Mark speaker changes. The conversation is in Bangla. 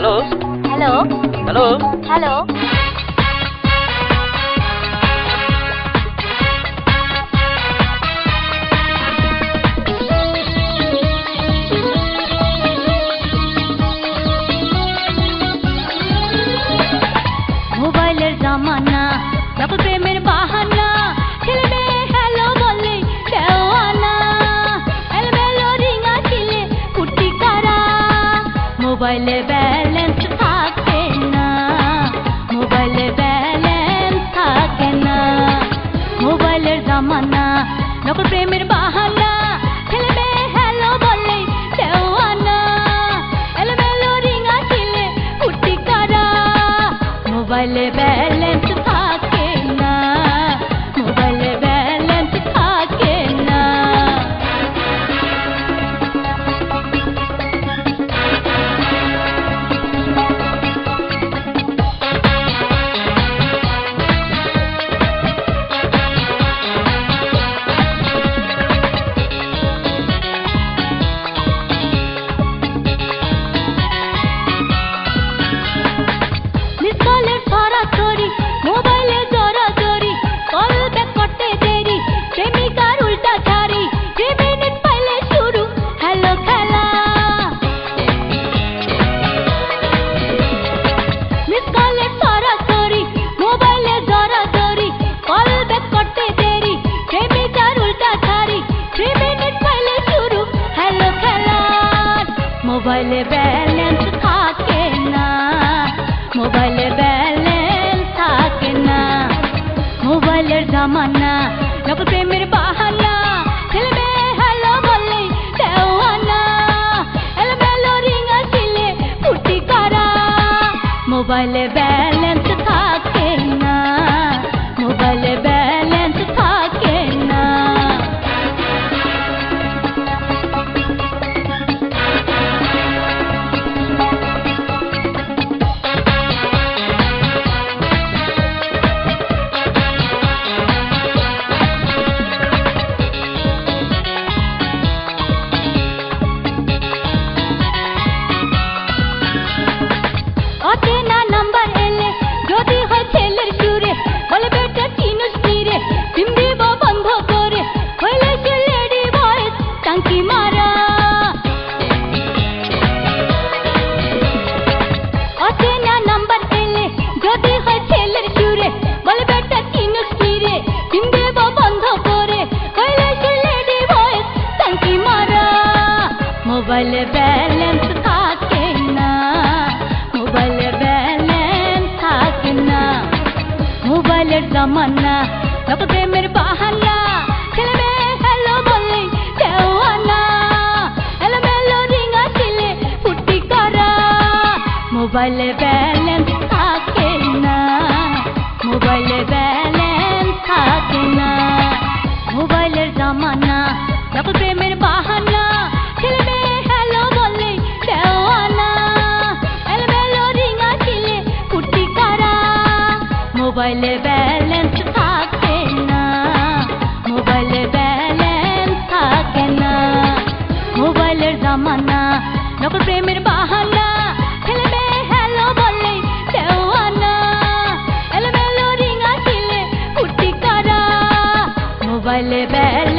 Speaker 1: হ্যালো
Speaker 2: হ্যালো
Speaker 1: হ্যালো
Speaker 2: হ্যালো মোবাইলের জামানা নকল প্রেমের বাহানা ছেলে মেয়ে হ্যালো বললেই দেওয়ানা এলোমেলো রিং আসিলে ফুটি কারা মোবাইলে ব্যালেন্স থাকে না মোবাইলে ব্যালেন্স থাকে না মোবাইলের জামানা নকল প্রেমের বাহানা ছেলে মেয়ে হ্যালো বললেই দেওয়ানা এলোমেলো রিং আসিলে ফুটি কারা মোবাইলে ব্যালেন্স থাকে না মোবাইলে ব্যালেন্স থাকে না মিস কলের সরাসরি মোবাইলে জড়াজড়ি কল ব্যাক করতে দেরি প্রেমিকার উল্টা ছাড়ি 3 মিনিট পাইলে শুরু হ্যালো খেলা মিস কলের সরাসরি মোবাইলে জড়াজড়ি কল ব্যাক করতে দেরি প্রেমিকার উল্টা ছাড়ি 3 মিনিট পাইলে শুরু হ্যালো খেলা মোবাইলে ব্যালেন্স থাকে না মোবাইলে ব্যালেন্স থাকে না মোবাইলের জামানা নকল প্রেমের বাহানা ছেলে মেয়ে হ্যালো বললেই দেওয়ানা এলোমেলো রিং আসিলে ফুটি কারা মোবাইলে ব্যালেন্স থাকে না মোবাইলে ব্যালেন্স থাকে না অচেনা নাম্বার এলে যদি হয় ছেলের সুরে বলে বেটা চিনুস রে সিম দিব বন্ধ করে হইলে সে লেডি ভয়েস টাঙ্কি মারা অচেনা নাম্বার এলে যদি হয় ছেলের সুরে বলে বেটা চিনুস রে সিম দিব বন্ধ করে হইলে সে লেডি ভয়েস টাঙ্কি মারা মোবাইলে ব্যালেন্স থাকে না মোবাইলে ব্যালেন্স থাকে না মোবাইলের জামানা নকল প্রেমের বাহানা ছেলে মেয়ে হ্যালো বললেই দেওয়ানা এলোমেলো রিং আসিলে ফুটি কারা মোবাইলে ব্যালেন্স থাকে না মোবাইলে ব্যালেন্স থাকে না মোবাইলের জামানা নকল প্রেমের বাহানা ছেলে মেয়ে হ্যালো বললেই দেওয়ানা এলোমেলো রিং আসিলে ফুটি কারা মোবাইলে ব্যালেন্স থাকে না মোবাইলে ব্যালেন্স থাকে না মোবাইলের জামানা নকল প্রেমের বাহানা ছেলে মেয়ে হ্যালো বললেই দেওয়ানা এলোমেলো রিং আসিলে ফুটি কারা মোবাইলে ব্যালেন্স